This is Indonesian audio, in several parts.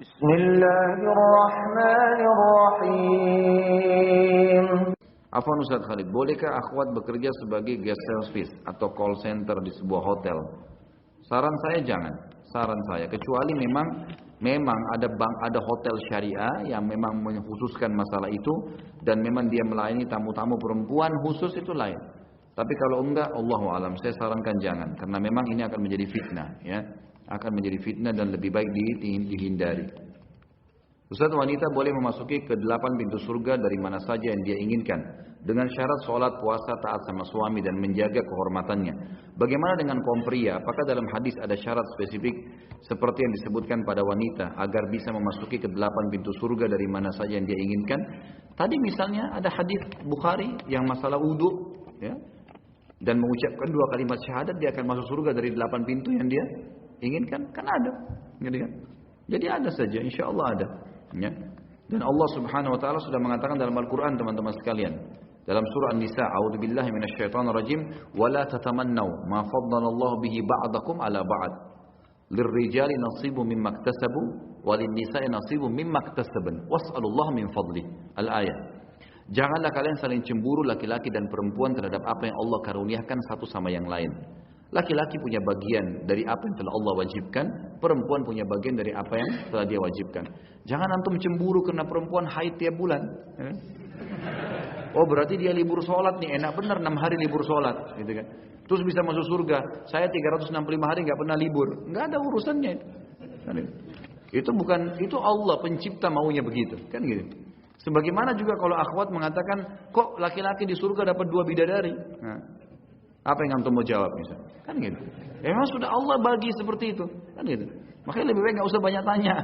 Bismillahirrahmanirrahim. Afwan Ustaz Khalid, bolehkah akhwat bekerja sebagai guest service atau call center di sebuah hotel? Saran saya jangan. Saran saya kecuali memang ada hotel syariah yang memang mengkhususkan masalah itu dan memang dia melayani tamu-tamu perempuan khusus, itu lain. Tapi kalau enggak, Allahu a'lam, saya sarankan jangan karena memang ini akan menjadi fitnah, ya. Akan menjadi fitnah dan lebih baik dihindari. Ustaz, wanita boleh memasuki ke 8 pintu surga dari mana saja yang dia inginkan dengan syarat sholat, puasa, taat sama suami dan menjaga kehormatannya. Bagaimana dengan kaum pria? Apakah dalam hadis ada syarat spesifik seperti yang disebutkan pada wanita agar bisa memasuki ke 8 pintu surga dari mana saja yang dia inginkan? Tadi misalnya ada hadis Bukhari yang masalah wudu, ya, dan mengucapkan 2 kalimat syahadat dia akan masuk surga dari 8 pintu yang dia inginkan, kan ada, gitu kan? Jadi ada saja, insya Allah ada. Ya. Dan Allah Subhanahu wa taala sudah mengatakan dalam Al-Qur'an, teman-teman sekalian, dalam surah An-Nisa, a'udzubillahi minasyaitonirrajim, wala tatamannaw ma faddalallahu bihi ba'dakum ala ba'd. Lirrijali nasibun mimma iktasabu walin-nisa'i nasibun mimma iktasabun was'alullaha min fadli. Al-ayat. Janganlah kalian saling cemburu laki-laki dan perempuan terhadap apa yang Allah karuniakan satu sama yang lain. Laki-laki punya bagian dari apa yang telah Allah wajibkan, perempuan punya bagian dari apa yang telah dia wajibkan. Jangan antum cemburu karena perempuan haid tiap bulan. Oh berarti dia libur sholat nih, enak bener 6 hari libur sholat, gitu kan? Terus bisa masuk surga. Saya 365 hari nggak pernah libur, nggak ada urusannya. Itu Allah pencipta maunya begitu, kan gitu. Sebagaimana juga kalau akhwat mengatakan, kok laki-laki di surga dapat 2 bidadari? Nah, apa yang antum mau jawab misalnya? Kan gitu. Memang sudah Allah bagi seperti itu, kan gitu. Makanya lebih baik nggak usah banyak tanya.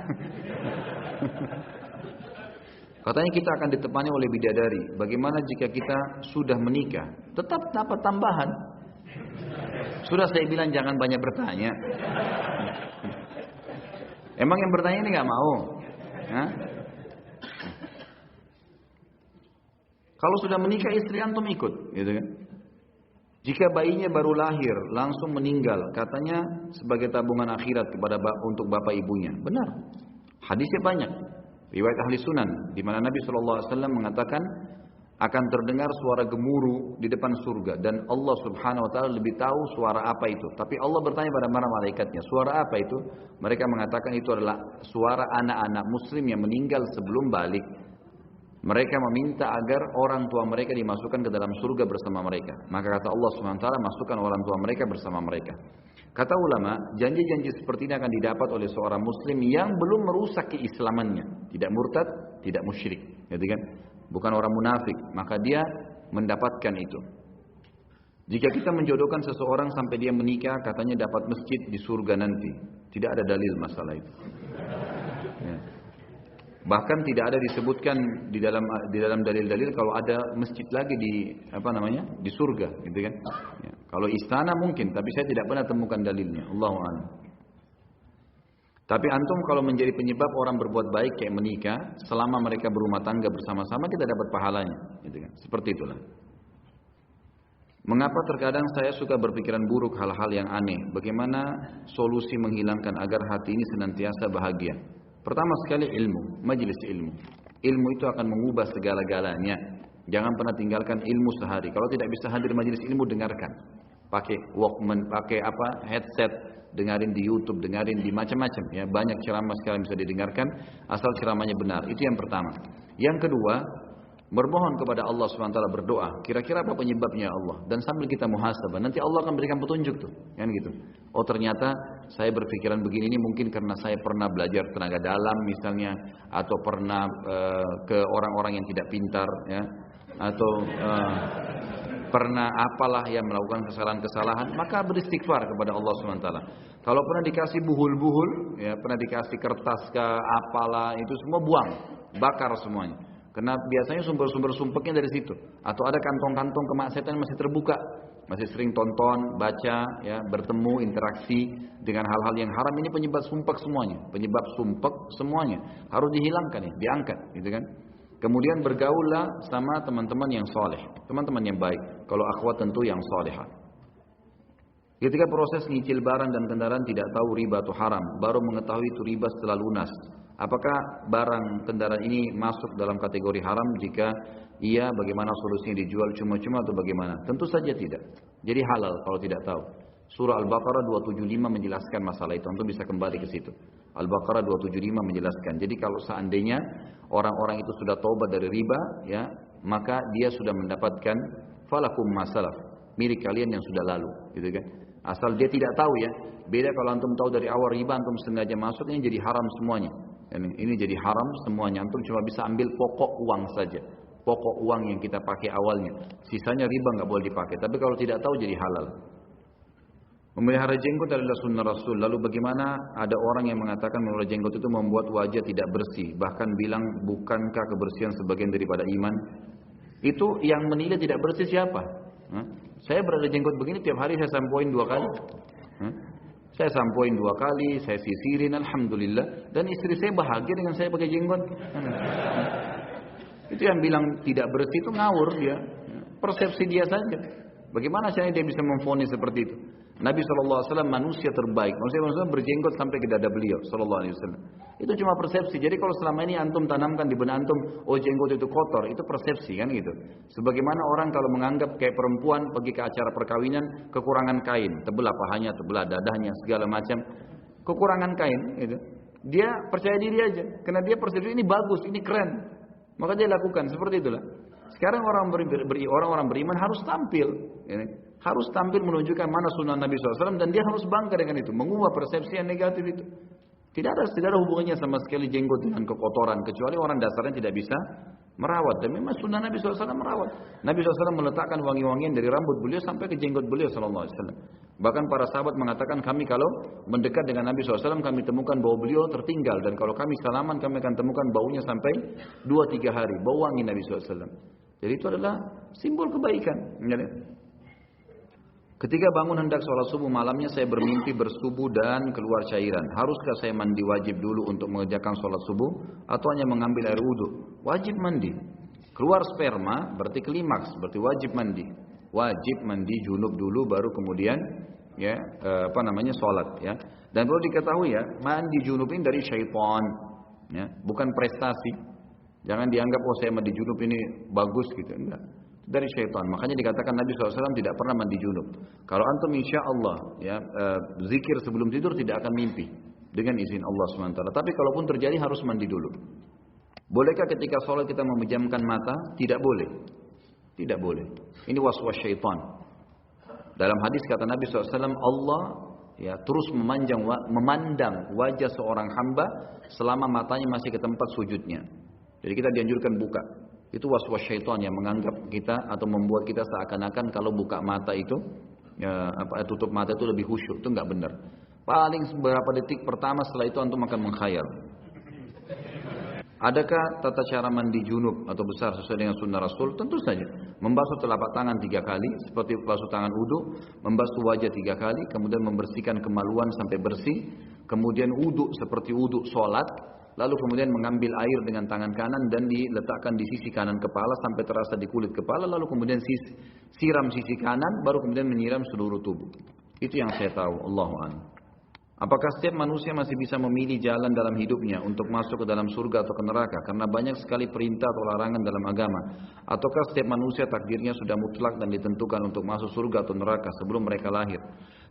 Katanya kita akan ditemani oleh bidadari. Bagaimana jika kita sudah menikah? Tetap dapat tambahan. Sudah saya bilang jangan banyak bertanya. Emang yang bertanya ini nggak mau? Hah? Kalau sudah menikah istri antum ikut, gitu kan? Jika bayinya baru lahir langsung meninggal, katanya sebagai tabungan akhirat untuk bapak ibunya. Benar. Hadisnya banyak. Riwayat ahli sunan di mana Nabi SAW mengatakan akan terdengar suara gemuruh di depan surga dan Allah Subhanahu wa taala lebih tahu suara apa itu. Tapi Allah bertanya pada para malaikatnya, suara apa itu? Mereka mengatakan itu adalah suara anak-anak muslim yang meninggal sebelum balik. Mereka meminta agar orang tua mereka dimasukkan ke dalam surga bersama mereka. Maka kata Allah Subhanahu wa taala, masukkan orang tua mereka bersama mereka. Kata ulama, janji-janji seperti ini akan didapat oleh seorang muslim yang belum merusak keislamannya, tidak murtad, tidak musyrik, gitu kan? Bukan orang munafik, maka dia mendapatkan itu. Jika kita menjodohkan seseorang sampai dia menikah, katanya dapat masjid di surga nanti. Tidak ada dalil masalah itu. Ya. Bahkan tidak ada disebutkan di dalam dalil-dalil kalau ada masjid lagi di surga, gitu kan? Ya. Kalau istana mungkin, tapi saya tidak pernah temukan dalilnya. Allahu a'lam. Tapi antum kalau menjadi penyebab orang berbuat baik kayak menikah, selama mereka berumah tangga bersama-sama kita dapat pahalanya, gitu kan? Seperti itulah. Mengapa terkadang saya suka berpikiran buruk hal-hal yang aneh? Bagaimana solusi menghilangkan agar hati ini senantiasa bahagia? Pertama sekali ilmu, majelis ilmu. Ilmu itu akan mengubah segala-galanya. Jangan pernah tinggalkan ilmu sehari. Kalau tidak bisa hadir majelis ilmu, dengarkan. Pakai Walkman, pakai headset, dengarin di YouTube, dengarin di macam-macam. Ya, banyak ceramah sekarang bisa didengarkan, asal ceramahnya benar. Itu yang pertama. Yang kedua, bermohon kepada Allah SWT, berdoa. Kira-kira apa penyebabnya Allah? Dan sambil kita muhasabah, nanti Allah akan berikan petunjuk tuh, kan gitu. Oh ternyata saya berpikiran begini ini mungkin karena saya pernah belajar tenaga dalam misalnya, atau pernah ke orang-orang yang tidak pintar, ya, atau pernah apalah yang melakukan kesalahan-kesalahan, maka beristighfar kepada Allah SWT. Kalau pernah dikasih buhul-buhul, ya, pernah dikasih kertas ke apalah, itu semua buang, bakar semuanya. Karena biasanya sumber-sumber sumpeknya dari situ. Atau ada kantong-kantong kemaksiatan masih terbuka, masih sering tonton, baca, ya, bertemu, interaksi dengan hal-hal yang haram, ini penyebab sumpek semuanya. Penyebab sumpek semuanya harus dihilangkan, ya, diangkat, gitu kan? Kemudian bergaullah sama teman-teman yang soleh, teman-teman yang baik. Kalau akhwat tentu yang solehah. Ketika proses nyicil barang dan kendaraan tidak tahu riba atau haram, baru mengetahui itu riba setelah lunas. Apakah barang kendaraan ini masuk dalam kategori haram? Jika iya, bagaimana solusinya, dijual cuma-cuma atau bagaimana? Tentu saja tidak. Jadi halal kalau tidak tahu. Surah Al-Baqarah 275 menjelaskan masalah itu. Antum bisa kembali ke situ. Al-Baqarah 275 menjelaskan. Jadi kalau seandainya orang-orang itu sudah taubat dari riba, ya, maka dia sudah mendapatkan falakum masalaf, milik kalian yang sudah lalu, gitu kan? Asal dia tidak tahu ya. Beda kalau antum tahu dari awal riba, antum sengaja masuk, ini jadi haram semuanya. Ini jadi haram semuanya. Antum cuma bisa ambil pokok uang saja. Pokok uang yang kita pakai awalnya. Sisanya riba nggak boleh dipakai. Tapi kalau tidak tahu jadi halal. Memelihara jenggot adalah sunnah Rasul. Lalu bagaimana ada orang yang mengatakan memelihara jenggot itu membuat wajah tidak bersih. Bahkan bilang bukankah kebersihan sebagian daripada iman? Itu yang menilai tidak bersih siapa? Saya berada jenggot begini tiap hari saya sampoin 2 kali. Saya sampoin 2 kali, saya sisirin, alhamdulillah. Dan istri saya bahagia dengan saya pakai jenggot. Itu yang bilang tidak bersih itu ngawur dia. Persepsi dia saja. Bagaimana caranya dia bisa memvonis seperti itu? Nabi SAW manusia terbaik. Manusia berjenggot sampai ke dada beliau SAW. Itu cuma persepsi. Jadi kalau selama ini antum tanamkan di benak antum, oh jenggot itu kotor, itu persepsi kan gitu. Sebagaimana orang kalau menganggap kayak perempuan pergi ke acara perkawinan kekurangan kain, tebelah pahanya, tebelah dadahnya, segala macam. Kekurangan kain gitu. Dia percaya diri aja. Karena dia persepsi ini bagus, ini keren. Maka dia lakukan seperti itulah. Sekarang orang-orang beriman harus tampil, harus tampil menunjukkan mana sunnah Nabi SAW dan dia harus bangga dengan itu, mengubah persepsi yang negatif itu. Tidak ada hubungannya sama sekali jenggot dengan kekotoran, kecuali orang dasarnya tidak bisa merawat. Dan memang sunnah Nabi SAW merawat. Nabi SAW meletakkan wangi-wangian dari rambut beliau sampai ke jenggot beliau SAW. Bahkan para sahabat mengatakan kami kalau mendekat dengan Nabi SAW kami temukan bau beliau tertinggal. Dan kalau kami salaman kami akan temukan baunya sampai 2-3 hari. Bau wangi Nabi SAW. Jadi itu adalah simbol kebaikan. Ketika bangun hendak sholat subuh malamnya saya bermimpi bersubuh dan keluar cairan. Haruskah saya mandi wajib dulu untuk mengerjakan sholat subuh atau hanya mengambil air wudhu? Wajib mandi. Keluar sperma berarti klimaks, berarti wajib mandi. Wajib mandi junub dulu baru kemudian ya sholat ya. Dan perlu diketahui ya, mandi junub ini dari syaitan ya, bukan prestasi. Jangan dianggap oh saya mandi junub ini bagus gitu, enggak. Dari syaitan. Makanya dikatakan Nabi SAW tidak pernah mandi junub. Kalau antum insya Allah ya, zikir sebelum tidur tidak akan mimpi dengan izin Allah SWT. Tapi kalaupun terjadi harus mandi dulu. Bolehkah ketika sholat kita memejamkan mata? Tidak boleh. Tidak boleh. Ini waswas syaitan. Dalam hadis kata Nabi SAW, Allah ya terus memandang wajah seorang hamba selama matanya masih ke tempat sujudnya. Jadi kita dianjurkan buka. Itu waswas syaitan yang menganggap kita atau membuat kita seakan-akan kalau buka mata itu ya, tutup mata itu lebih khusyuk. Itu enggak benar. Paling beberapa detik pertama setelah itu antum akan mengkhayal. Adakah tata cara mandi junub atau besar sesuai dengan sunnah Rasul? Tentu saja. Membasuh telapak tangan 3 kali seperti basuh tangan wudu, membasuh wajah 3 kali, kemudian membersihkan kemaluan sampai bersih, kemudian wudu seperti wudu sholat. Lalu kemudian mengambil air dengan tangan kanan dan diletakkan di sisi kanan kepala sampai terasa di kulit kepala. Lalu kemudian siram sisi kanan, baru kemudian menyiram seluruh tubuh. Itu yang saya tahu. Allahu a'lam. Apakah setiap manusia masih bisa memilih jalan dalam hidupnya untuk masuk ke dalam surga atau ke neraka? Karena banyak sekali perintah atau larangan dalam agama. Ataukah setiap manusia takdirnya sudah mutlak dan ditentukan untuk masuk surga atau neraka sebelum mereka lahir?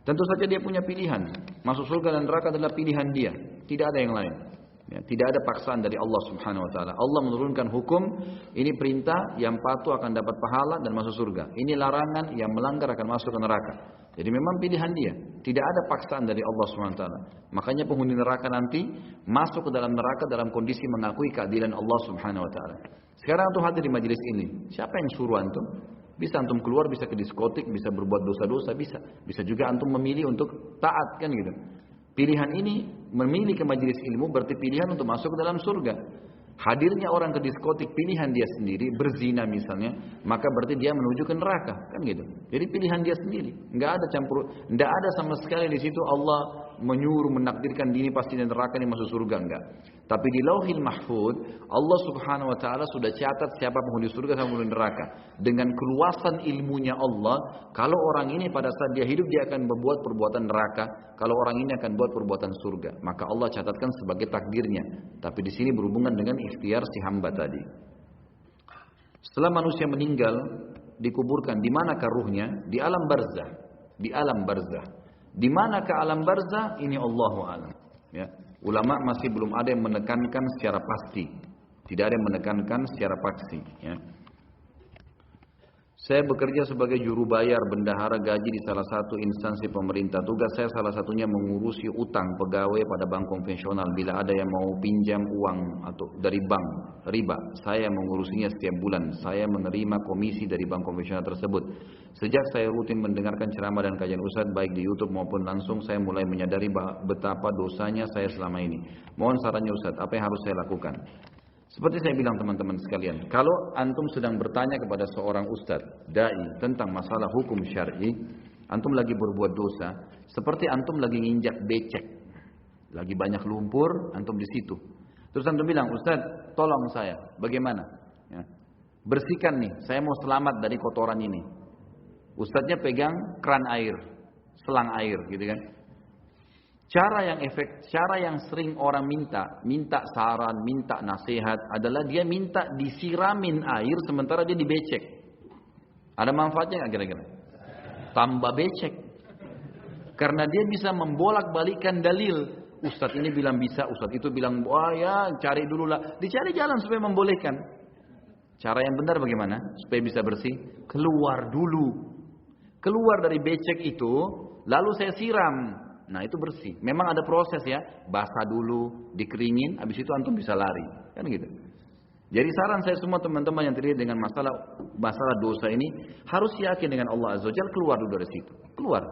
Tentu saja dia punya pilihan. Masuk surga dan neraka adalah pilihan dia. Tidak ada yang lain. Ya, tidak ada paksaan dari Allah Subhanahu Wa Taala. Allah menurunkan hukum, ini perintah yang patuh akan dapat pahala dan masuk surga. Ini larangan yang melanggar akan masuk ke neraka. Jadi memang pilihan dia. Tidak ada paksaan dari Allah Subhanahu Wa Taala. Makanya penghuni neraka nanti masuk ke dalam neraka dalam kondisi mengakui keadilan Allah Subhanahu Wa Taala. Sekarang antum hadir di majelis ini. Siapa yang suruh antum? Bisa antum keluar, bisa ke diskotik, bisa berbuat dosa-dosa, bisa. Bisa juga antum memilih untuk taat kan gitu. Pilihan ini memilih ke majelis ilmu berarti pilihan untuk masuk ke dalam surga. Hadirnya orang ke diskotik pilihan dia sendiri, berzina misalnya, maka berarti dia menuju ke neraka, kan gitu. Jadi pilihan dia sendiri, enggak ada campur, enggak ada sama sekali di situ Allah menyuruh menakdirkan diri pasti di neraka ini masuk surga, enggak. Tapi di Lauhil Mahfud Allah Subhanahu wa taala sudah catat siapa penghuni surga sama penghuni neraka. Dengan keluasan ilmunya Allah, kalau orang ini pada saat dia hidup dia akan berbuat perbuatan neraka, kalau orang ini akan buat perbuatan surga, maka Allah catatkan sebagai takdirnya. Tapi di sini berhubungan dengan ikhtiar si hamba tadi. Setelah manusia meninggal, dikuburkan, di manakah ruhnya? Di alam barzah. Di alam barzah. Di manakah alam barzah? Ini Allahu a'lam. Ya. Ulama masih belum ada yang menekankan secara pasti. Tidak ada yang menekankan secara pasti. Ya. Saya bekerja sebagai juru bayar bendahara gaji di salah satu instansi pemerintah. Tugas saya salah satunya mengurusi utang pegawai pada bank konvensional. Bila ada yang mau pinjam uang atau dari bank riba, saya mengurusinya setiap bulan. Saya menerima komisi dari bank konvensional tersebut. Sejak saya rutin mendengarkan ceramah dan kajian Ustadz baik di YouTube maupun langsung, saya mulai menyadari betapa dosanya saya selama ini. Mohon sarannya Ustadz, apa yang harus saya lakukan? Seperti saya bilang teman-teman sekalian, kalau antum sedang bertanya kepada seorang ustadz, dai tentang masalah hukum syar'i, antum lagi berbuat dosa, seperti antum lagi nginjak becek, lagi banyak lumpur, antum di situ. Terus antum bilang, Ustadz, tolong saya, bagaimana? Ya. Bersihkan nih, saya mau selamat dari kotoran ini. Ustadznya pegang keran air, selang air, gitu kan? Cara yang sering orang minta saran, minta nasihat adalah dia minta disiramin air sementara dia dibecek. Ada manfaatnya nggak kira-kira? Tambah becek. Karena dia bisa membolak-balikan dalil. Ustadz ini bilang bisa, ustadz itu bilang, wah ya cari dulu lah. Dicari jalan supaya membolehkan. Cara yang benar bagaimana? Supaya bisa bersih. Keluar dulu. Keluar dari becek itu, lalu saya siram. Nah itu bersih. Memang ada proses ya, basah dulu, dikeringin, habis itu antum bisa lari, kan gitu. Jadi saran saya semua teman-teman yang terlibat dengan masalah dosa ini harus yakin dengan Allah Azza wa Jalla, keluar dulu dari situ, keluar,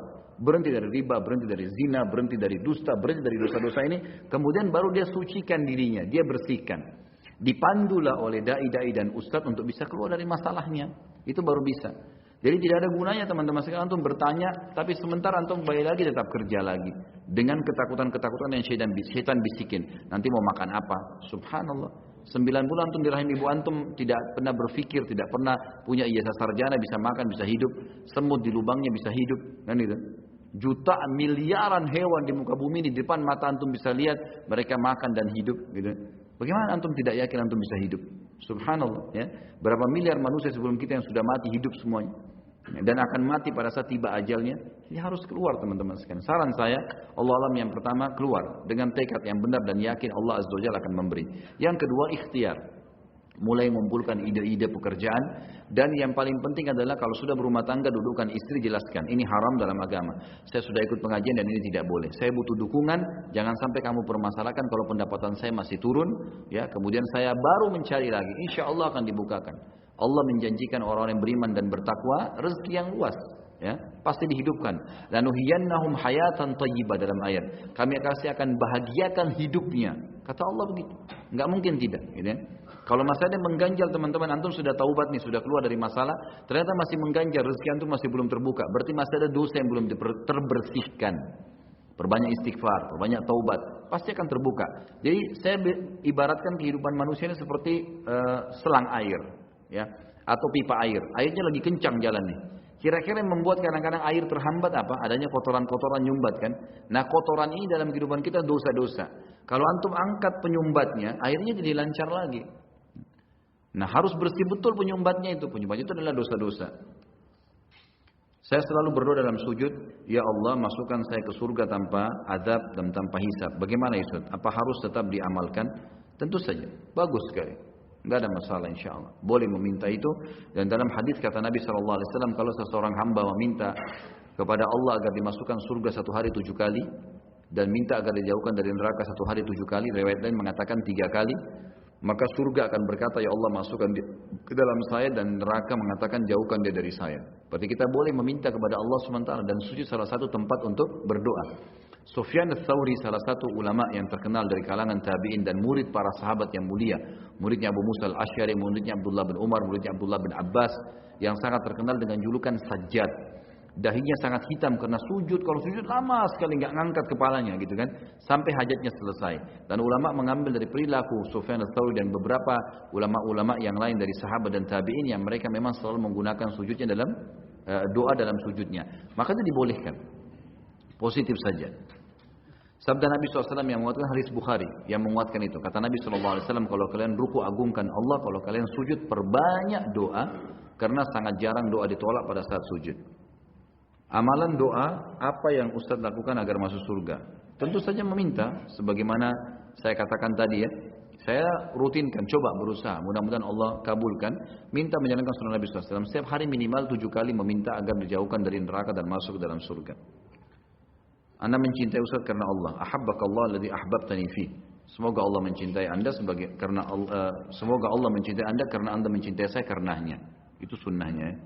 berhenti dari riba, berhenti dari zina, berhenti dari dusta, berhenti dari dosa-dosa ini, kemudian baru dia sucikan dirinya, dia bersihkan. Dipandulah oleh dai-dai dan ustadz untuk bisa keluar dari masalahnya, itu baru bisa. Jadi tidak ada gunanya teman-teman sekalian antum bertanya, tapi sementara antum kembali lagi tetap kerja lagi dengan ketakutan-ketakutan yang syaitan bisikin. Nanti mau makan apa? Subhanallah. 9 bulan antum di rahim ibu antum tidak pernah berpikir, tidak pernah punya ijazah sarjana bisa makan, bisa hidup. Semut di lubangnya bisa hidup, kan itu. Jutaan miliaran hewan di muka bumi di depan mata antum bisa lihat mereka makan dan hidup, gitu. Bagaimana antum tidak yakin antum bisa hidup? Subhanallah, ya. Berapa miliar manusia sebelum kita yang sudah mati hidup semuanya. Dan akan mati pada saat tiba ajalnya. Ini harus keluar teman-teman sekalian. Saran saya, Allah alam yang pertama keluar dengan tekad yang benar dan yakin Allah Azza wa Jalla akan memberi. Yang kedua ikhtiar. Mulai mengumpulkan ide-ide pekerjaan, dan yang paling penting adalah kalau sudah berumah tangga dudukkan istri, jelaskan ini haram dalam agama. Saya sudah ikut pengajian dan ini tidak boleh. Saya butuh dukungan, jangan sampai kamu permasalahkan kalau pendapatan saya masih turun, ya. Kemudian saya baru mencari lagi. Insya Allah akan dibukakan. Allah menjanjikan orang-orang yang beriman dan bertakwa rezeki yang luas, ya, pasti dihidupkan. Lanuhiyannahum hayatan thayyibah dalam ayat. Kami akan bahagiakan hidupnya. Kata Allah begitu. Enggak mungkin tidak, gitu ya. Kalau masalahnya mengganjal teman-teman, antum sudah taubat nih, sudah keluar dari masalah, ternyata masih mengganjal, rezeki antum masih belum terbuka, berarti masih ada dosa yang belum terbersihkan. Perbanyak istighfar, perbanyak taubat, pasti akan terbuka. Jadi saya ibaratkan kehidupan manusia ini seperti selang air, ya, atau pipa air. Airnya lagi kencang jalannya. Kira-kira yang membuat kadang-kadang air terhambat apa? Adanya kotoran-kotoran nyumbat kan. Nah kotoran ini dalam kehidupan kita dosa-dosa. Kalau antum angkat penyumbatnya, airnya jadi lancar lagi. Nah harus bersih betul penyumbatnya itu. Penyumbatnya itu adalah dosa-dosa. Saya selalu berdoa dalam sujud, ya Allah masukkan saya ke surga tanpa azab dan tanpa hisab. Bagaimana Ustaz? Apa harus tetap diamalkan? Tentu saja, bagus sekali. Enggak ada masalah insya Allah. Boleh meminta itu. Dan dalam hadis kata Nabi SAW, kalau seseorang hamba meminta kepada Allah agar dimasukkan surga 1 hari 7 kali, dan minta agar dijauhkan dari neraka 1 hari 7 kali, riwayat lain mengatakan 3 kali, maka surga akan berkata, ya Allah masukkan dia ke dalam saya, dan neraka mengatakan jauhkan dia dari saya. Berarti kita boleh meminta kepada Allah SWT, dan sujud salah satu tempat untuk berdoa. Sufyan ats-Tsauri salah satu ulama yang terkenal dari kalangan tabi'in dan murid para sahabat yang mulia. Muridnya Abu Musa al-Asy'ari, muridnya Abdullah bin Umar, muridnya Abdullah bin Abbas, yang sangat terkenal dengan julukan Sajjad. dahinya sangat hitam karena sujud. Kalau sujud lama sekali nggak ngangkat kepalanya gitu kan, sampai hajatnya selesai. Dan ulama mengambil dari perilaku Sufyan ats-Tsauri dan beberapa ulama-ulama yang lain dari sahabat dan tabi'in yang mereka memang selalu menggunakan sujudnya dalam doa dalam sujudnya. Maka itu dibolehkan, positif saja. Sabda Nabi SAW yang menguatkan hadis Bukhari yang menguatkan itu. Kata Nabi SAW, kalau kalian ruku agungkan Allah, kalau kalian sujud perbanyak doa, karena sangat jarang doa ditolak pada saat sujud. Amalan doa apa yang Ustaz lakukan agar masuk surga? Tentu saja meminta, sebagaimana saya katakan tadi ya. Saya rutinkan, coba berusaha, mudah-mudahan Allah kabulkan. Minta menjalankan sunnah Nabi SAW. Setiap hari minimal 7 kali meminta agar dijauhkan dari neraka dan masuk ke dalam surga. Anda mencintai Ustaz karena Allah. Ahabbakallah alladzi ahbabtani fi. Semoga Allah mencintai Anda semoga Allah mencintai Anda karena Anda mencintai saya karenanya. Itu sunnahnya ya.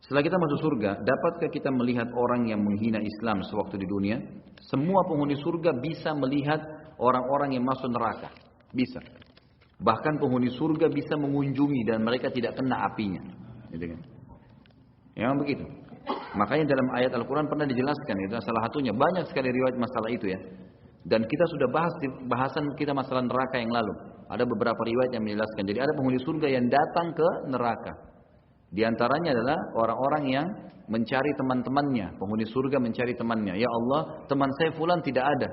Setelah kita masuk surga, dapatkah kita melihat orang yang menghina Islam sewaktu di dunia? Semua penghuni surga bisa melihat orang-orang yang masuk neraka. Bisa. Bahkan penghuni surga bisa mengunjungi dan mereka tidak kena apinya. Gitu kan? Yang begitu. Makanya dalam ayat Al-Quran pernah dijelaskan, itu salah satunya. Banyak sekali riwayat masalah itu ya. Dan kita sudah bahas di bahasan kita masalah neraka yang lalu. Ada beberapa riwayat yang menjelaskan. Jadi ada penghuni surga yang datang ke neraka. Di antaranya adalah orang-orang yang mencari teman-temannya. Penghuni surga mencari temannya. Ya Allah, teman saya fulan tidak ada.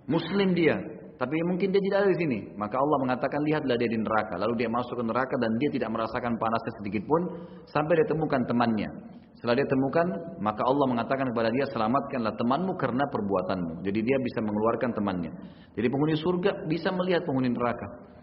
Muslim dia, tapi mungkin dia tidak ada di sini. Maka Allah mengatakan, lihatlah dia di neraka. Lalu dia masuk ke neraka dan dia tidak merasakan panasnya sedikit pun sampai dia temukan temannya. Setelah dia temukan, maka Allah mengatakan kepada dia, selamatkanlah temanmu karena perbuatanmu. Jadi dia bisa mengeluarkan temannya. Jadi penghuni surga bisa melihat penghuni neraka.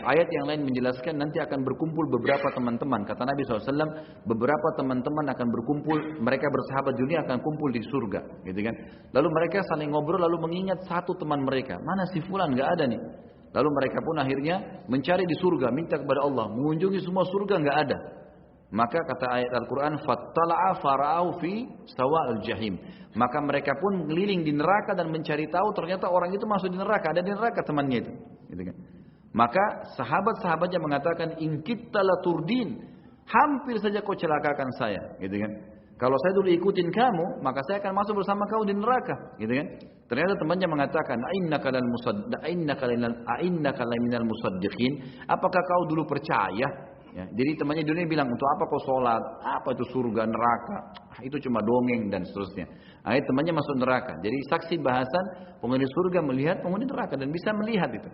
Ayat yang lain menjelaskan nanti akan berkumpul beberapa teman-teman. Kata Nabi SAW, beberapa teman-teman akan berkumpul, mereka bersahabat dunia akan kumpul di surga, gitu kan? Lalu mereka saling ngobrol, lalu mengingat satu teman mereka, mana si fulan, nggak ada nih. Lalu mereka pun akhirnya mencari di surga, minta kepada Allah, mengunjungi semua surga, nggak ada. Maka kata ayat Al-Quran, fattala'a fara'au fi sawa'il jahim. Maka mereka pun mengeliling di neraka dan mencari tahu ternyata orang itu masuk di neraka, ada di neraka temannya itu. Gitu kan? Maka sahabat-sahabatnya mengatakan, in kitta la turdin, hampir saja kau celakakan saya, gitu kan? Kalau saya dulu ikutin kamu, maka saya akan masuk bersama kau di neraka, gitu kan? Ternyata temannya mengatakan, ainnaka laminal musaddiqin, apakah kau dulu percaya? Ya, jadi temannya dunia bilang, untuk apa kau sholat? Apa itu surga, neraka? Itu cuma dongeng dan seterusnya. Akhirnya temannya masuk neraka. Jadi saksi bahasan penghuni surga melihat penghuni neraka dan bisa melihat itu.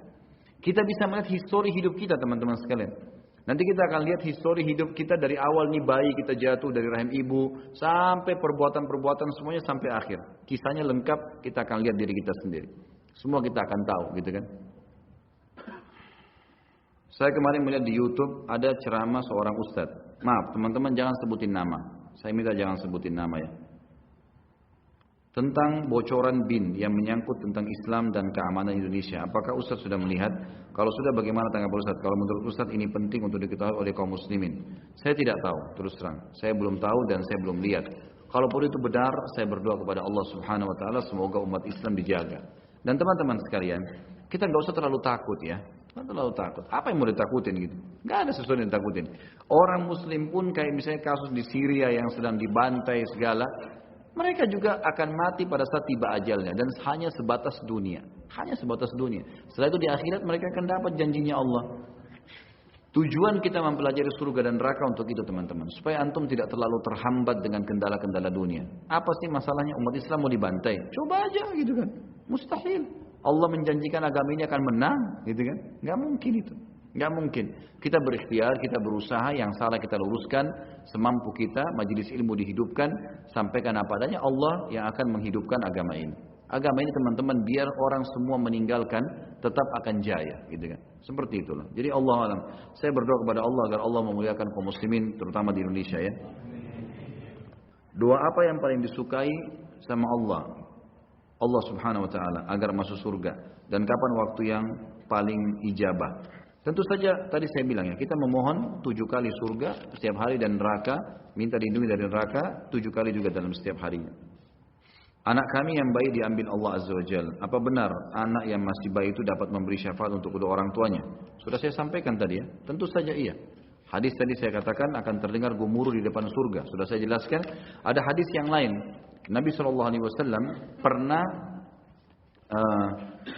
Kita bisa melihat histori hidup kita teman-teman sekalian. Nanti kita akan lihat histori hidup kita dari awal nih bayi kita jatuh dari rahim ibu sampai perbuatan-perbuatan semuanya sampai akhir. Kisahnya lengkap, kita akan lihat diri kita sendiri. Semua kita akan tahu, gitu kan? Saya kemarin melihat di YouTube ada ceramah seorang ustadz. Maaf teman-teman, jangan sebutin nama. Saya minta jangan sebutin nama ya. Tentang bocoran BIN yang menyangkut tentang Islam dan keamanan Indonesia. Apakah Ustadz sudah melihat? Kalau sudah, bagaimana tanggapan Ustadz? Kalau menurut Ustadz ini penting untuk diketahui oleh kaum muslimin. Saya tidak tahu, terus terang. Saya belum tahu dan saya belum lihat. Kalaupun itu benar, saya berdoa kepada Allah Subhanahu Wa Taala semoga umat Islam dijaga. Dan teman-teman sekalian, kita nggak usah terlalu takut ya. Nggak terlalu takut. Apa yang mau ditakutin gitu? Nggak ada sesuatu yang ditakutin. Orang Muslim pun kayak misalnya kasus di Syria yang sedang dibantai segala. Mereka juga akan mati pada saat tiba ajalnya dan hanya sebatas dunia. Hanya sebatas dunia. Setelah itu di akhirat mereka akan dapat janjinya Allah. Tujuan kita mempelajari surga dan neraka untuk itu teman-teman. Supaya antum tidak terlalu terhambat dengan kendala-kendala dunia. Apa sih masalahnya umat Islam mau dibantai? Coba aja gitu kan. Mustahil. Allah menjanjikan agama ini akan menang gitu kan. Nggak mungkin itu. Nggak mungkin. Kita berikhtiar, kita berusaha, yang salah kita luruskan, semampu kita, majelis ilmu dihidupkan, sampaikan apa adanya, Allah yang akan menghidupkan agama ini. Agama ini teman-teman biar orang semua meninggalkan, tetap akan jaya, gitu kan. Seperti itulah. Jadi Allah alam. Saya berdoa kepada Allah agar Allah memuliakan kaum muslimin, terutama di Indonesia ya. Doa apa yang paling disukai sama Allah? Allah Subhanahu Wa Taala agar masuk surga. Dan kapan waktu yang paling ijabah? Tentu saja tadi saya bilang ya, kita memohon 7 kali surga setiap hari dan neraka, minta dilindungi dari neraka 7 kali juga dalam setiap harinya. Anak kami yang bayi diambil Allah Azza wa Jalla. Apa benar anak yang masih bayi itu dapat memberi syafaat untuk kedua orang tuanya? Sudah saya sampaikan tadi ya, tentu saja iya. Hadis tadi saya katakan akan terdengar gemuruh di depan surga. Sudah saya jelaskan. Ada hadis yang lain. Nabi SAW pernah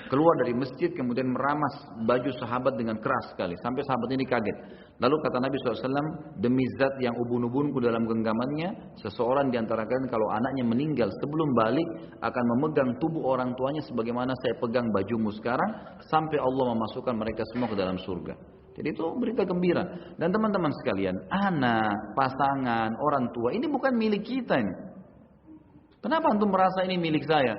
keluar dari masjid kemudian meramas baju sahabat dengan keras sekali. Sampai sahabat ini kaget. Lalu kata Nabi SAW, demi zat yang ubun-ubunku dalam genggamannya, seseorang di antara kalian kalau anaknya meninggal sebelum balik akan memegang tubuh orang tuanya sebagaimana saya pegang bajumu sekarang sampai Allah memasukkan mereka semua ke dalam surga. Jadi itu berita gembira. Dan teman-teman sekalian, anak, pasangan, orang tua ini bukan milik kita ini. Kenapa antum merasa ini milik saya?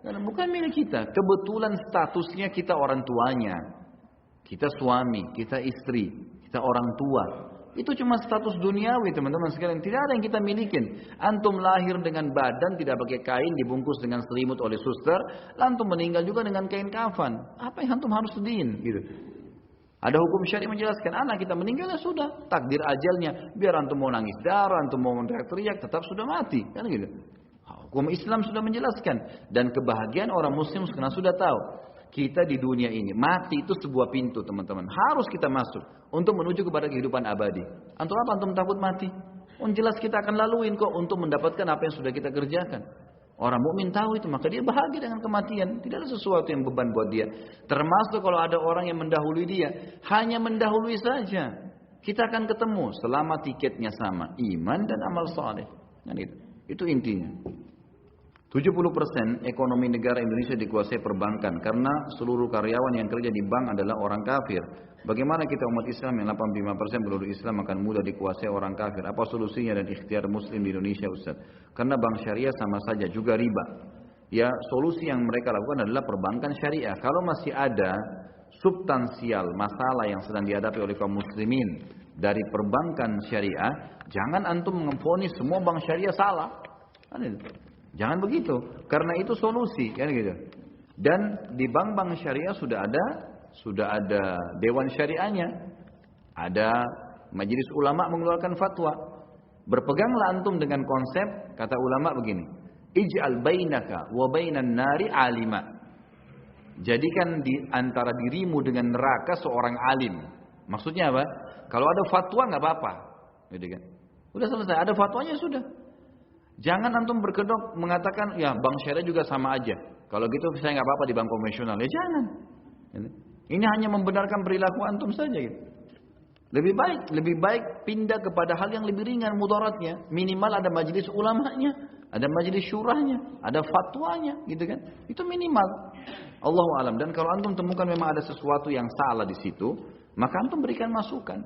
Karena bukan milik kita. Kebetulan statusnya kita orang tuanya. Kita suami, kita istri, kita orang tua. Itu cuma status duniawi teman-teman sekalian. Tidak ada yang kita milikin. Antum lahir dengan badan tidak pakai kain dibungkus dengan selimut oleh suster. Antum meninggal juga dengan kain kafan. Apa yang antum harus sedihin gitu. Ada hukum syari menjelaskan anak kita meninggal ya sudah takdir ajalnya. Biar antum mau nangis darah, antum mau teriak-teriak tetap sudah mati kan gitu. Hukum Islam sudah menjelaskan dan kebahagiaan orang muslim karena sudah tahu kita di dunia ini mati itu sebuah pintu teman-teman harus kita masuk untuk menuju kepada kehidupan abadi. Antum apa antum takut mati? Jelas kita akan laluin kok untuk mendapatkan apa yang sudah kita kerjakan. Orang mukmin tahu itu maka dia bahagia dengan kematian. Tidak ada sesuatu yang beban buat dia. Termasuk kalau ada orang yang mendahului dia, hanya mendahului saja. Kita akan ketemu selama tiketnya sama, iman dan amal saleh. Kan itu. Itu intinya. 70% ekonomi negara Indonesia dikuasai perbankan karena seluruh karyawan yang kerja di bank adalah orang kafir. Bagaimana kita umat Islam yang 85% penduduk Islam akan mudah dikuasai orang kafir? Apa solusinya dan ikhtiar muslim di Indonesia Ustaz? Karena bank syariah sama saja juga riba. Ya solusi yang mereka lakukan adalah perbankan syariah. Kalau masih ada substansial masalah yang sedang dihadapi oleh kaum muslimin dari perbankan syariah, jangan antum memvonis semua bank syariah salah. Jangan begitu, karena itu solusi, kan gitu. Dan di bank-bank syariah sudah ada dewan syariahnya, ada majelis ulama mengeluarkan fatwa. Berpeganglah antum dengan konsep kata ulama begini, ij'al bainaka wa bainan nari alima. Jadikan di antara dirimu dengan neraka seorang alim. Maksudnya apa? Kalau ada fatwa nggak apa-apa, gitu kan? Udah selesai, ada fatwanya sudah. Jangan antum berkedok mengatakan ya bank syariah juga sama aja. Kalau gitu saya nggak apa-apa di bank konvensional. Ya jangan. Ini hanya membenarkan perilaku antum saja. Gitu. Lebih baik pindah kepada hal yang lebih ringan mudaratnya. Minimal ada majelis ulamanya, ada majelis syurahnya, ada fatwanya, gitu kan? Itu minimal. Allahu alam. Dan kalau antum temukan memang ada sesuatu yang salah di situ, maka antum berikan masukan.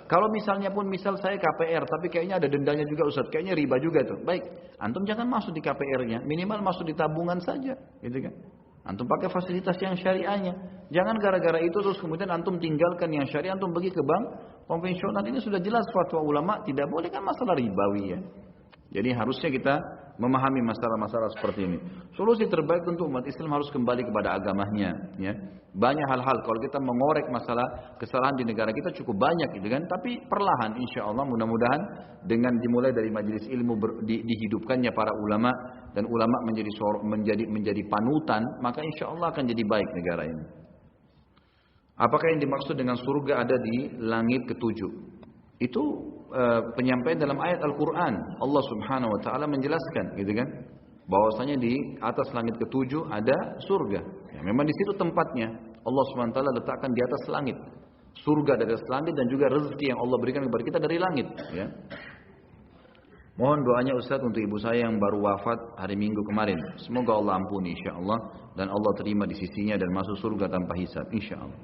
Kalau misalnya pun misal saya KPR, tapi kayaknya ada dendanya juga Ustaz, kayaknya riba juga tuh. Baik, antum jangan masuk di KPR-nya, minimal masuk di tabungan saja, gitu kan? Antum pakai fasilitas yang syariahnya. Jangan gara-gara itu terus kemudian antum tinggalkan yang syariah, antum pergi ke bank konvensional. Ini sudah jelas fatwa ulama tidak boleh kan masalah ribawi ya. Jadi harusnya kita memahami masalah-masalah seperti ini. Solusi terbaik untuk umat Islam harus kembali kepada agamanya. Ya. Banyak hal-hal kalau kita mengorek masalah kesalahan di negara kita cukup banyak, gitu kan? Tapi perlahan, insya Allah mudah-mudahan dengan dimulai dari majelis ilmu dihidupkannya para ulama dan ulama menjadi panutan, maka insya Allah akan jadi baik negara ini. Apakah yang dimaksud dengan surga ada di langit ketujuh? Itu penyampaian dalam ayat Al-Quran. Allah Subhanahu Wa Taala menjelaskan, gitu kan, bahwasanya di atas langit ketujuh ada surga. Ya, memang di situ tempatnya. Allah Subhanahu Wa Taala letakkan di atas langit. Surga dari atas langit dan juga rezeki yang Allah berikan kepada kita dari langit. Ya. Mohon doanya Ustaz untuk ibu saya yang baru wafat hari Minggu kemarin. Semoga Allah ampuni insya Allah dan Allah terima di sisinya dan masuk surga tanpa hisab insya Allah.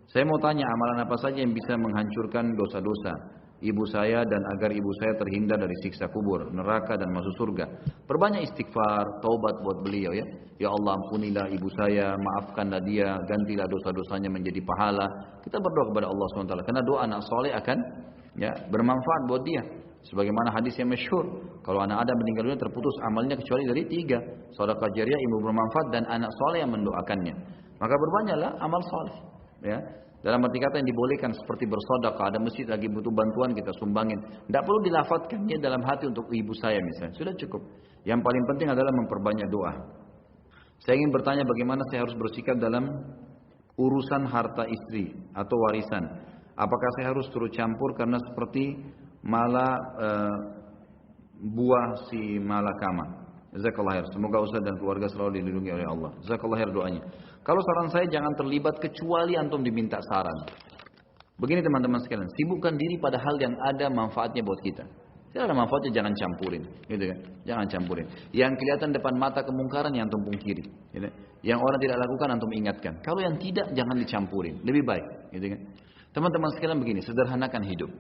Saya mau tanya amalan apa saja yang bisa menghancurkan dosa-dosa ibu saya dan agar ibu saya terhindar dari siksa kubur, neraka dan masuk surga. Perbanyak istighfar, taubat buat beliau ya. Ya Allah ampunilah ibu saya, maafkanlah dia, gantilah dosa-dosanya menjadi pahala. Kita berdoa kepada Allah SWT karena doa anak soleh akan ya bermanfaat buat dia. Sebagaimana hadis yang masyhur, kalau anak Adam meninggal dunia terputus amalnya kecuali dari 3, sedekah jariyah, ilmu bermanfaat dan anak soleh yang mendoakannya. Maka berbanyaklah amal soleh. Ya, dalam arti kata yang dibolehkan seperti bersedekah, ada masjid lagi butuh bantuan kita sumbangin. Tidak perlu dilafatkannya dalam hati untuk ibu saya misalnya, sudah cukup. Yang paling penting adalah memperbanyak doa. Saya ingin bertanya bagaimana saya harus bersikap dalam urusan harta istri atau warisan. Apakah saya harus turut campur karena seperti buah si malakama? Jazakallah khair. Semoga Ustaz dan keluarga selalu dilindungi oleh Allah. Jazakallah khair doanya. Kalau saran saya jangan terlibat kecuali antum diminta saran. Begini teman-teman sekalian, sibukkan diri pada hal yang ada manfaatnya buat kita. Tidak ada manfaatnya jangan campurin, gitu kan? Jangan campurin. Yang kelihatan depan mata kemungkaran yang antum pungkiri, gitu. Yang orang tidak lakukan antum ingatkan. Kalau yang tidak jangan dicampurin, lebih baik, gitu kan? Teman-teman sekalian begini, sederhanakan hidup.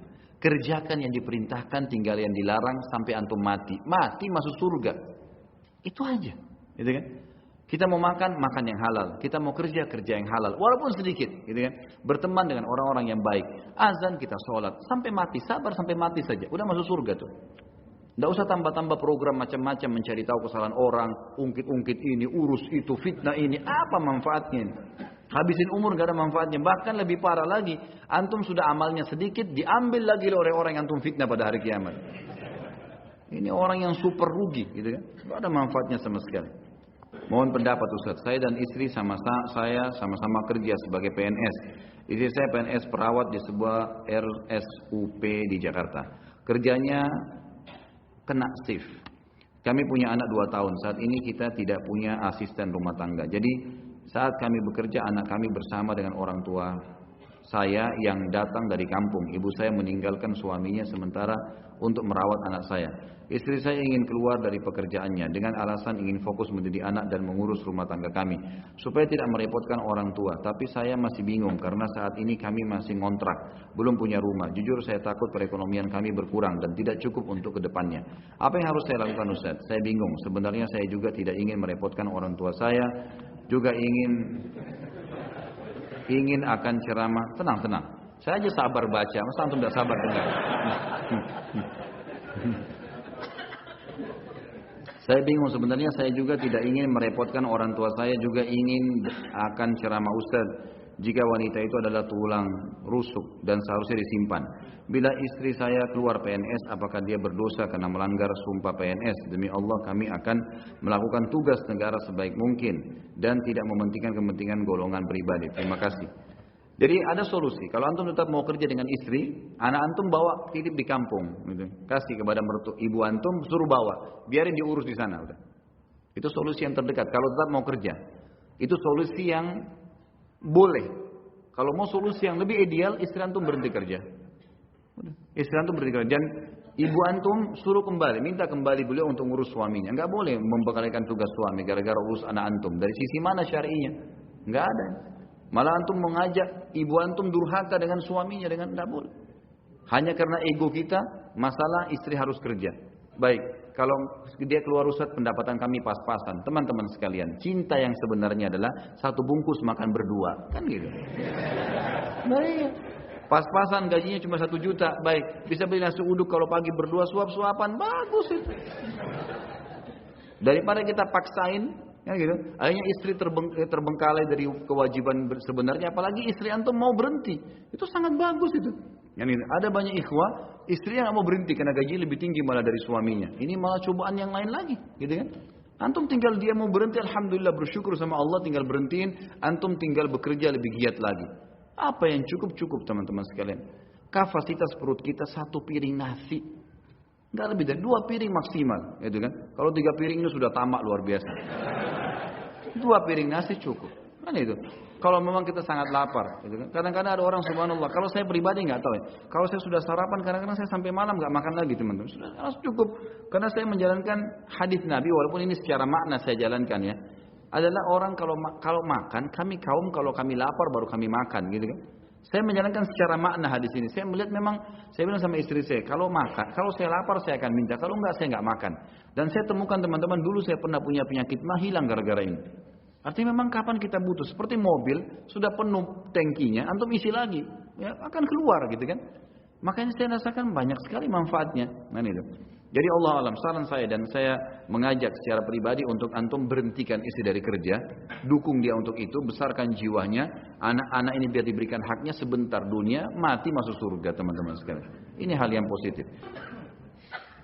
Kerjakan yang diperintahkan, tinggal yang dilarang sampai antum mati. Mati masuk surga. Itu aja, gitu kan? Kita mau makan, makan yang halal. Kita mau kerja, kerja yang halal. Walaupun sedikit, gitu kan? Berteman dengan orang-orang yang baik. Azan kita sholat, sampai mati, sabar sampai mati saja. Udah masuk surga tuh. Nggak usah tambah-tambah program macam-macam mencari tahu kesalahan orang, ungkit-ungkit ini, urus itu, fitnah ini. Apa manfaatnya? Habisin umur nggak ada manfaatnya. Bahkan lebih parah lagi, antum sudah amalnya sedikit, diambil lagi oleh orang yang antum fitnah pada hari kiamat. Ini orang yang super rugi, gitu kan? Tidak ada manfaatnya sama sekali. Mohon pendapat Ustaz. Saya dan istri sama-sama kerja sebagai PNS. Istri saya PNS perawat di sebuah RSUP di Jakarta. Kerjanya kena shift. Kami punya anak 2 tahun. Saat ini kita tidak punya asisten rumah tangga. Jadi saat kami bekerja, anak kami bersama dengan orang tua saya yang datang dari kampung. Ibu saya meninggalkan suaminya sementara untuk merawat anak saya. Istri saya ingin keluar dari pekerjaannya dengan alasan ingin fokus mendidik anak dan mengurus rumah tangga kami supaya tidak merepotkan orang tua. Tapi saya masih bingung karena saat ini kami masih ngontrak, belum punya rumah. Jujur saya takut perekonomian kami berkurang dan tidak cukup untuk kedepannya. Apa yang harus saya lakukan Ustaz? Saya bingung. Sebenarnya saya juga tidak ingin merepotkan orang tua saya, juga ingin akan ceramah. Tenang. Saya aja sabar baca, masa antum tidak sabar dengar? Saya bingung, sebenarnya saya juga tidak ingin merepotkan orang tua saya, juga ingin akan ceramah Ustaz. Jika wanita itu adalah tulang rusuk dan seharusnya disimpan. Bila istri saya keluar PNS, apakah dia berdosa karena melanggar sumpah PNS? Demi Allah kami akan melakukan tugas negara sebaik mungkin dan tidak mementingkan kepentingan golongan pribadi. Terima kasih. Jadi ada solusi. Kalau antum tetap mau kerja dengan istri, anak antum bawa titip di kampung, gitu. Kasih kepada ibu antum, suruh bawa, biarin diurus di sana. Udah. Itu solusi yang terdekat. Kalau tetap mau kerja, itu solusi yang boleh. Kalau mau solusi yang lebih ideal, istri antum berhenti kerja. Udah. Istri antum berhenti kerja. Dan ibu antum suruh kembali, minta kembali beliau untuk ngurus suaminya. Enggak boleh membekalikan tugas suami gara-gara urus anak antum. Dari sisi mana syar'inya? Enggak ada. Malah antum mengajak ibu antum durhaka dengan suaminya, dengan tidak boleh. Hanya karena ego kita, masalah istri harus kerja. Baik, kalau dia keluar Ustaz, pendapatan kami pas-pasan. Teman-teman sekalian, cinta yang sebenarnya adalah satu bungkus makan berdua, kan gitu. Baik, pas-pasan gajinya cuma 1 juta, baik, bisa beli nasi uduk kalau pagi berdua suap-suapan, bagus itu. Daripada kita paksain. Ya gitu. Akhirnya istri terbengkalai dari kewajiban sebenarnya, apalagi istri antum mau berhenti. Itu sangat bagus itu. Yani ada banyak ikhwah, istri yang mau berhenti karena gaji lebih tinggi malah dari suaminya. Ini malah cobaan yang lain lagi, gitu kan? Antum tinggal dia mau berhenti, alhamdulillah bersyukur sama Allah, tinggal berhentiin, antum tinggal bekerja lebih giat lagi. Apa yang cukup teman-teman sekalian? Kapasitas perut kita 1 piring nasi. Enggak lebih dari 2 piring maksimal, gitu kan? Kalau 3 piring itu sudah tamak luar biasa. 2 piring nasi cukup, kan itu. Kalau memang kita sangat lapar, gitu kan? Kadang-kadang ada orang subhanallah. Kalau saya pribadi nggak tahu ya. Kalau saya sudah sarapan, kadang-kadang saya sampai malam nggak makan lagi teman-teman. Sudah cukup, karena saya menjalankan hadis Nabi, walaupun ini secara makna saya jalankan ya. Adalah orang kalau makan, kami kaum kalau kami lapar baru kami makan, gitu kan? Saya menjalankan secara makna hadis ini. Saya melihat memang, saya bilang sama istri saya, kalau saya lapar saya akan minta, kalau enggak saya enggak makan. Dan saya temukan teman-teman, dulu saya pernah punya penyakit mah, hilang gara-gara ini. Artinya memang kapan kita butuh, seperti mobil sudah penuh tangkinya, antum isi lagi, ya akan keluar gitu kan. Makanya saya rasakan banyak sekali manfaatnya. Nah itu. Jadi Allah alam, saran saya dan saya mengajak secara pribadi untuk antum berhentikan istri dari kerja, dukung dia untuk itu, besarkan jiwanya, anak-anak ini biar diberikan haknya sebentar dunia, mati masuk surga teman-teman sekalian. Ini hal yang positif.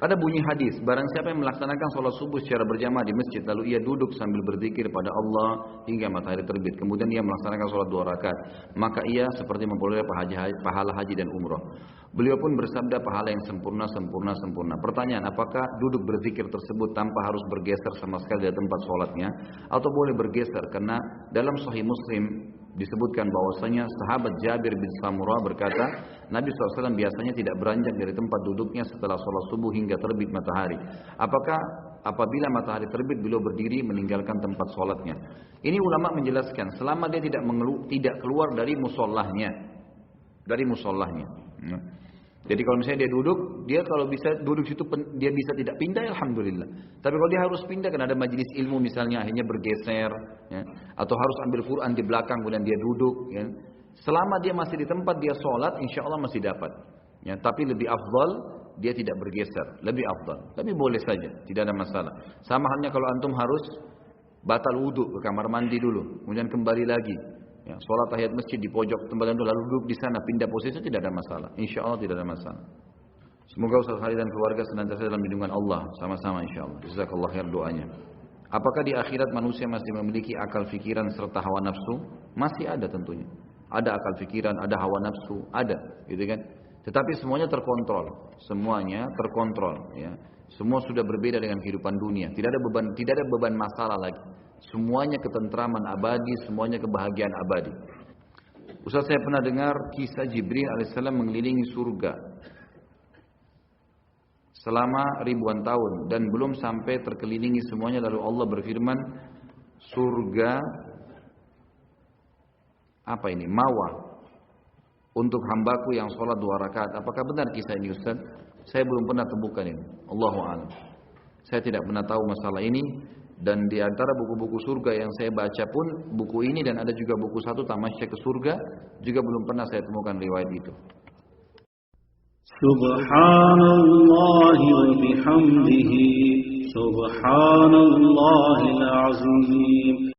Ada bunyi hadis, barang siapa yang melaksanakan sholat subuh secara berjamaah di masjid, lalu ia duduk sambil berzikir pada Allah hingga matahari terbit, kemudian ia melaksanakan sholat 2 rakaat, maka ia seperti memperoleh pahala haji dan umroh. Beliau pun bersabda, pahala yang sempurna, sempurna, sempurna. Pertanyaan, apakah duduk berzikir tersebut tanpa harus bergeser sama sekali dari tempat sholatnya, atau boleh bergeser? Karena dalam Sahih Muslim disebutkan bahwasanya sahabat Jabir bin Samurah berkata, Nabi SAW biasanya tidak beranjak dari tempat duduknya setelah sholat subuh hingga terbit matahari. Apakah apabila matahari terbit beliau berdiri meninggalkan tempat sholatnya? Ini ulama menjelaskan, selama dia tidak keluar dari musallahnya, Jadi kalau misalnya dia duduk, dia kalau bisa duduk situ, dia bisa tidak pindah, alhamdulillah. Tapi kalau dia harus pindah, karena ada majelis ilmu misalnya, akhirnya bergeser, ya, atau harus ambil Quran di belakang, kemudian dia duduk, ya. Selama dia masih di tempat dia sholat, insya Allah masih dapat. Ya, tapi lebih afdal dia tidak bergeser, lebih afdal. Tapi boleh saja, tidak ada masalah. Sama halnya kalau antum harus batal wudhu ke kamar mandi dulu, kemudian kembali lagi. Ya, sholat tahiyat masjid di pojok tempat itu lalu duduk di sana, pindah posisi, tidak ada masalah. Insya Allah tidak ada masalah. Semoga Ustaz Khalid dan keluarga senantiasa dalam lindungan Allah, sama-sama insya Allah. Jazakallah khair doanya. Apakah di akhirat manusia masih memiliki akal fikiran serta hawa nafsu? Masih ada tentunya. Ada akal fikiran, ada hawa nafsu, ada, gitu kan? Tetapi semuanya terkontrol, ya. Semua sudah berbeda dengan kehidupan dunia. Tidak ada beban masalah lagi. Semuanya ketentraman abadi, semuanya kebahagiaan abadi. Ustaz, saya pernah dengar kisah Jibril alaihissalam mengelilingi surga selama ribuan tahun dan belum sampai terkelilingi semuanya, lalu Allah berfirman, surga apa ini? Mawar untuk hambaku yang sholat 2 rakaat. Apakah benar kisah ini, Ustaz? Saya belum pernah temukan ini. Allahu a'lam. Saya tidak pernah tahu masalah ini. Dan di antara buku-buku surga yang saya baca pun buku ini, dan ada juga buku satu Tamasya ke Surga, juga belum pernah saya temukan riwayat itu. Subhanallah wa bihamdihi, subhanallahil azim.